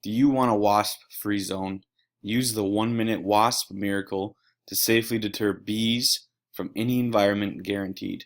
Do you want a wasp-free zone? Use the One-Minute Wasp Miracle to safely deter bees from any environment guaranteed.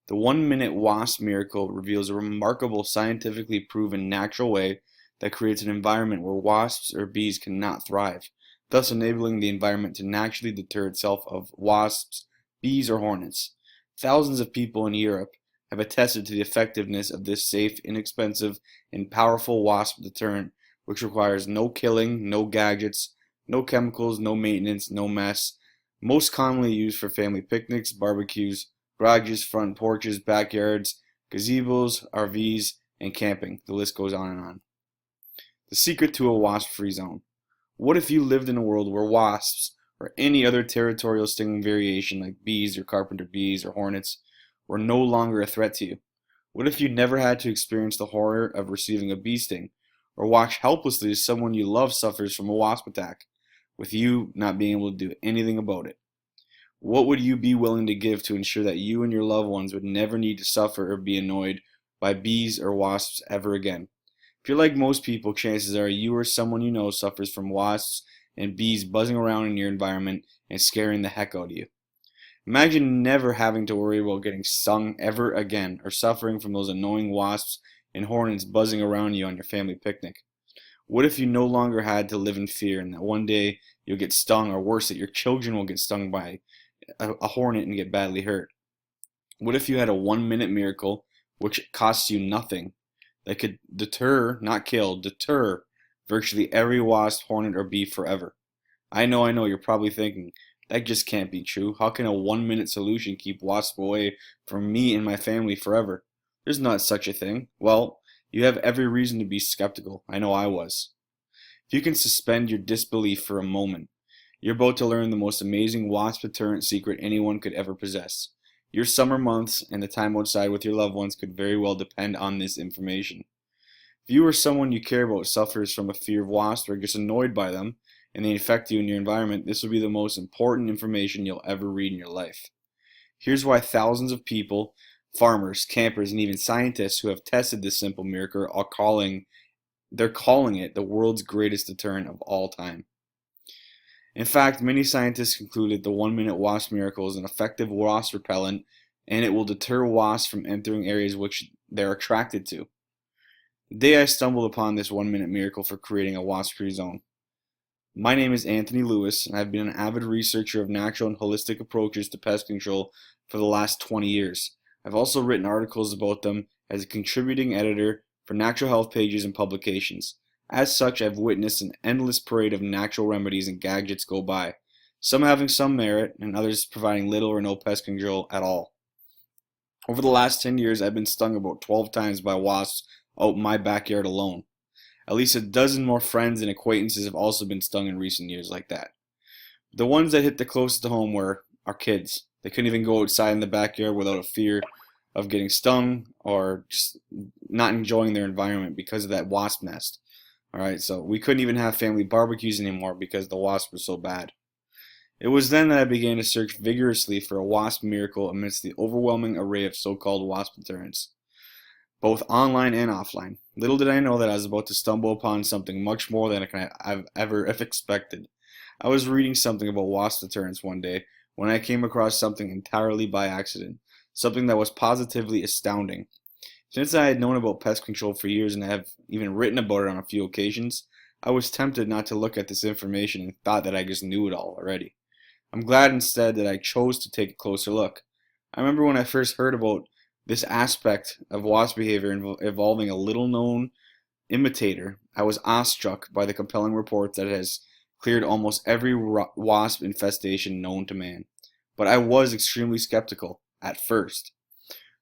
The One-Minute Wasp Miracle reveals a remarkable scientifically proven natural way that creates an environment where wasps or bees cannot thrive, thus enabling the environment to naturally deter itself of wasps, bees, or hornets. Thousands of people in Europe have attested to the effectiveness of this safe, inexpensive, and powerful wasp deterrent, which requires no killing, no gadgets, no chemicals, no maintenance, no mess. Most commonly used for family picnics, barbecues, garages, front porches, backyards, gazebos, RVs, and camping. The list goes on and on. The secret to a wasp-free zone. What if you lived in a world where wasps, or any other territorial stinging variation like bees or carpenter bees or hornets, were no longer a threat to you? What if you never had to experience the horror of receiving a bee sting, or watch helplessly as someone you love suffers from a wasp attack, with you not being able to do anything about it? What would you be willing to give to ensure that you and your loved ones would never need to suffer or be annoyed by bees or wasps ever again? If you're like most people, chances are you or someone you know suffers from wasps and bees buzzing around in your environment and scaring the heck out of you. Imagine never having to worry about getting stung ever again, or suffering from those annoying wasps and hornets buzzing around you on your family picnic. What if you no longer had to live in fear, and that one day you'll get stung, or worse, that your children will get stung by a hornet and get badly hurt? What if you had a 1-minute miracle, which costs you nothing, that could deter, not kill, deter virtually every wasp, hornet, or bee forever? I know, you're probably thinking, that just can't be true. How can a 1-minute solution keep wasps away from me and my family forever? There's not such a thing. Well, you have every reason to be skeptical. I know I was. If you can suspend your disbelief for a moment, you're about to learn the most amazing wasp deterrent secret anyone could ever possess. Your summer months and the time outside with your loved ones could very well depend on this information. If you or someone you care about suffers from a fear of wasps or gets annoyed by them, and they infect you in your environment, this will be the most important information you'll ever read in your life. Here's why thousands of people, farmers, campers, and even scientists who have tested this simple miracle are calling it the world's greatest deterrent of all time. In fact, many scientists concluded the 1-minute wasp miracle is an effective wasp repellent, and it will deter wasps from entering areas which they're attracted to. The day I stumbled upon this 1-minute miracle for creating a wasp-free zone. My name is Anthony Lewis, and I've been an avid researcher of natural and holistic approaches to pest control for the last 20 years. I've also written articles about them as a contributing editor for natural health pages and publications. As such, I've witnessed an endless parade of natural remedies and gadgets go by, some having some merit and others providing little or no pest control at all. Over the last 10 years, I've been stung about 12 times by wasps out in my backyard alone. At least a dozen more friends and acquaintances have also been stung in recent years like that. The ones that hit the closest to home were our kids. They couldn't even go outside in the backyard without a fear of getting stung or just not enjoying their environment because of that wasp nest. Alright, so we couldn't even have family barbecues anymore because the wasps were so bad. It was then that I began to search vigorously for a wasp miracle amidst the overwhelming array of so-called wasp deterrents, both online and offline. Little did I know that I was about to stumble upon something much more than I've ever expected. I was reading something about wasp deterrents one day when I came across something entirely by accident, something that was positively astounding. Since I had known about pest control for years and have even written about it on a few occasions, I was tempted not to look at this information and thought that I just knew it all already. I'm glad instead that I chose to take a closer look. I remember when I first heard about this aspect of wasp behavior involving a little-known imitator, I was awestruck by the compelling reports that it has cleared almost every wasp infestation known to man. But I was extremely skeptical at first.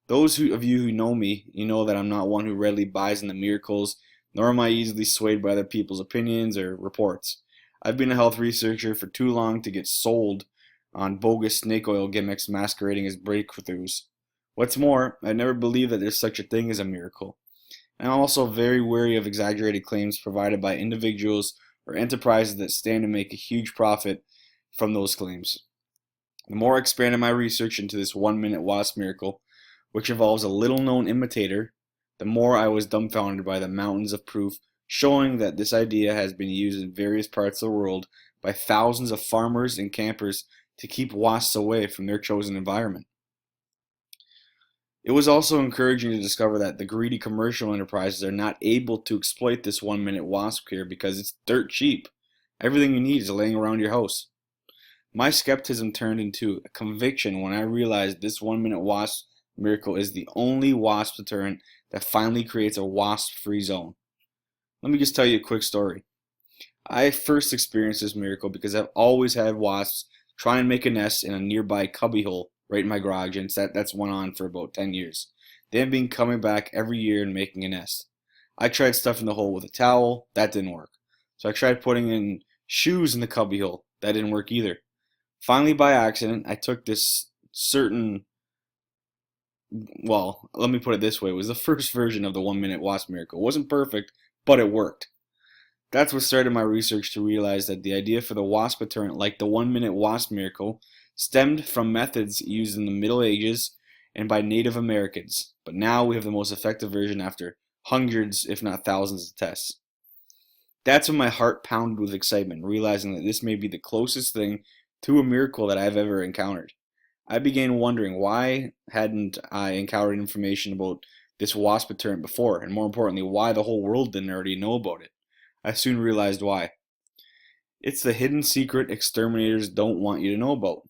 Those of you who know me, you know that I'm not one who readily buys into miracles, nor am I easily swayed by other people's opinions or reports. I've been a health researcher for too long to get sold on bogus snake oil gimmicks masquerading as breakthroughs. What's more, I never believed that there's such a thing as a miracle. I'm also very wary of exaggerated claims provided by individuals or enterprises that stand to make a huge profit from those claims. The more I expanded my research into this 1-minute wasp miracle, which involves a little-known imitator, the more I was dumbfounded by the mountains of proof showing that this idea has been used in various parts of the world by thousands of farmers and campers to keep wasps away from their chosen environment. It was also encouraging to discover that the greedy commercial enterprises are not able to exploit this 1-minute wasp cure because it's dirt cheap. Everything you need is laying around your house. My skepticism turned into a conviction when I realized this 1-minute wasp miracle is the only wasp deterrent that finally creates a wasp-free zone. Let me just tell you a quick story. I first experienced this miracle because I've always had wasps try and make a nest in a nearby cubbyhole right in my garage, and that's went on for about 10 years. They have been coming back every year and making a nest. I tried stuffing the hole with a towel, that didn't work. So I tried putting in shoes in the cubbyhole, that didn't work either. Finally, by accident, I took this well, let me put it this way, it was the first version of the 1-minute wasp miracle. It wasn't perfect, but it worked. That's what started my research to realize that the idea for the wasp deterrent, like the 1-minute wasp miracle, stemmed from methods used in the Middle Ages and by Native Americans. But now we have the most effective version after hundreds, if not thousands, of tests. That's when my heart pounded with excitement, realizing that this may be the closest thing to a miracle that I've ever encountered. I began wondering why hadn't I encountered information about this wasp deterrent before, and more importantly, why the whole world didn't already know about it. I soon realized why. It's the hidden secret exterminators don't want you to know about.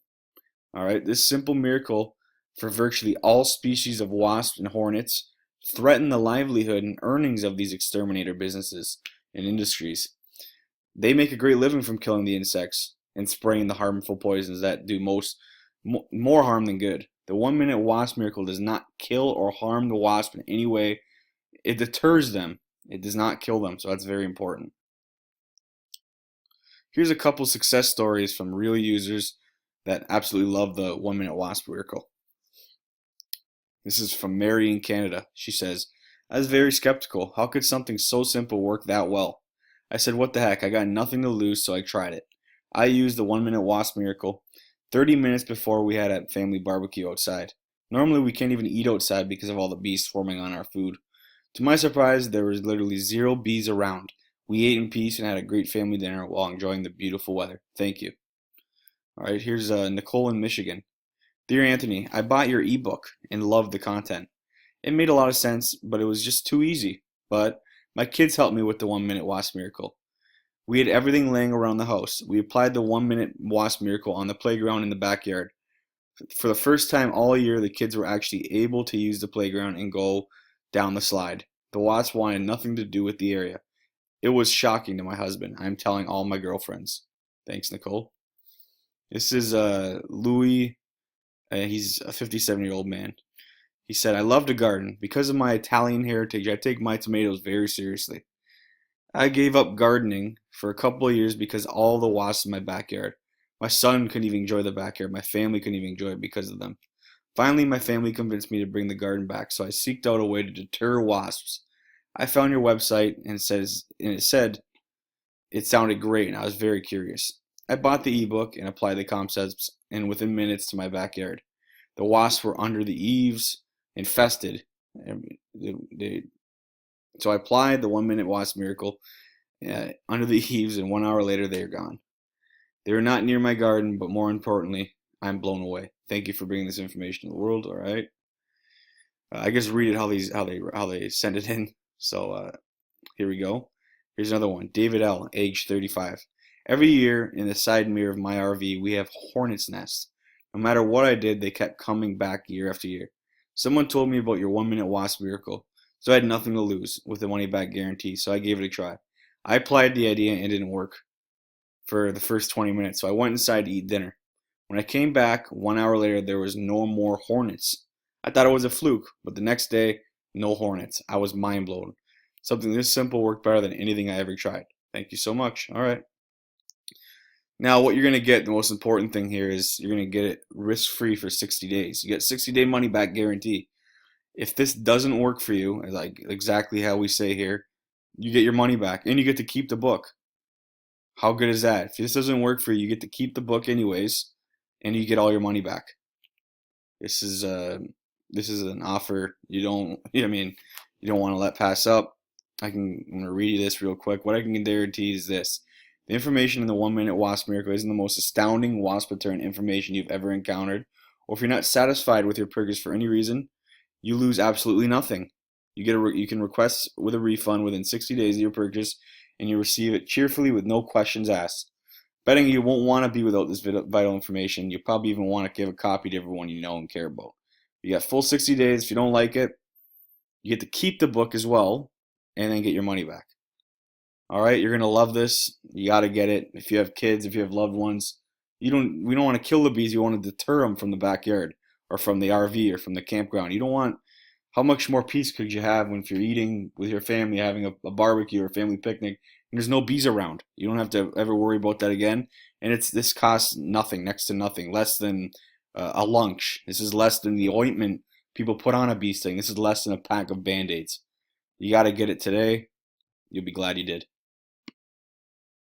Alright, this simple miracle for virtually all species of wasps and hornets threaten the livelihood and earnings of these exterminator businesses and industries. They make a great living from killing the insects and spraying the harmful poisons that do more harm than good. The 1-minute wasp miracle does not kill or harm the wasp in any way. It deters them. It does not kill them, so that's very important. Here's a couple success stories from real users that absolutely love the 1-minute wasp miracle. This is from Mary in Canada. She says, I was very skeptical. How could something so simple work that well? I said, what the heck, I got nothing to lose, so I tried it. I used the 1-minute wasp miracle 30 minutes before we had a family barbecue outside. Normally we can't even eat outside because of all the bees swarming on our food. To my surprise, there was literally 0 bees around. We ate in peace and had a great family dinner while enjoying the beautiful weather. Thank you. Alright, here's Nicole in Michigan. Dear Anthony, I bought your ebook and loved the content. It made a lot of sense, but it was just too easy. But my kids helped me with the 1-minute wasp miracle. We had everything laying around the house. We applied the 1-minute wasp miracle on the playground in the backyard. For the first time all year, the kids were actually able to use the playground and go down the slide. The wasps wanted nothing to do with the area. It was shocking to my husband. I'm telling all my girlfriends. Thanks, Nicole. This is Louis. He's a 57-year-old man. He said, I love to garden. Because of my Italian heritage, I take my tomatoes very seriously. I gave up gardening for a couple of years because all the wasps in my backyard. My son couldn't even enjoy the backyard. My family couldn't even enjoy it because of them. Finally, my family convinced me to bring the garden back, so I seeked out a way to deter wasps. I found your website and it said it sounded great, and I was very curious. I bought the ebook and applied the concepts, and within minutes to my backyard. The wasps were under the eaves, infested. So I applied the 1-minute wasp miracle under the eaves, and 1 hour later they are gone. They are not near my garden, but more importantly, I'm blown away. Thank you for bringing this information to the world. All right. I guess read it how they send it in. So here we go. Here's another one. David L., age 35. Every year in the side mirror of my RV, we have hornets' nests. No matter what I did, they kept coming back year after year. Someone told me about your 1-minute wasp miracle, so I had nothing to lose with the money-back guarantee, so I gave it a try. I applied the idea and it didn't work for the first 20 minutes, so I went inside to eat dinner. When I came back, 1 hour later, there was no more hornets. I thought it was a fluke, but the next day, no hornets. I was mind blown. Something this simple worked better than anything I ever tried. Thank you so much. All right. Now, what you're going to get, the most important thing here is you're going to get it risk-free for 60 days. You get 60-day money-back guarantee. If this doesn't work for you, like exactly how we say here, you get your money back, and you get to keep the book. How good is that? If this doesn't work for you, you get to keep the book anyways, and you get all your money back. This is an offer you don't want to let pass up. I'm going to read you this real quick. What I can guarantee is this. The information in the 1-Minute Wasp Miracle isn't the most astounding wasp deterrent information you've ever encountered, or if you're not satisfied with your purchase for any reason, you lose absolutely nothing. You can request with a refund within 60 days of your purchase, and you receive it cheerfully with no questions asked. Betting you won't want to be without this vital information. You probably even want to give a copy to everyone you know and care about. You got full 60 days. If you don't like it, you get to keep the book as well, and then get your money back. All right, you're gonna love this. You got to get it. If you have kids, if you have loved ones, we don't want to kill the bees. You want to deter them from the backyard or from the RV or from the campground. You don't want. How much more peace could you have when if you're eating with your family, having a barbecue or a family picnic, and there's no bees around? You don't have to ever worry about that again. And this costs nothing, next to nothing, less than a lunch. This is less than the ointment people put on a bee sting. This is less than a pack of Band-Aids. You got to get it today. You'll be glad you did.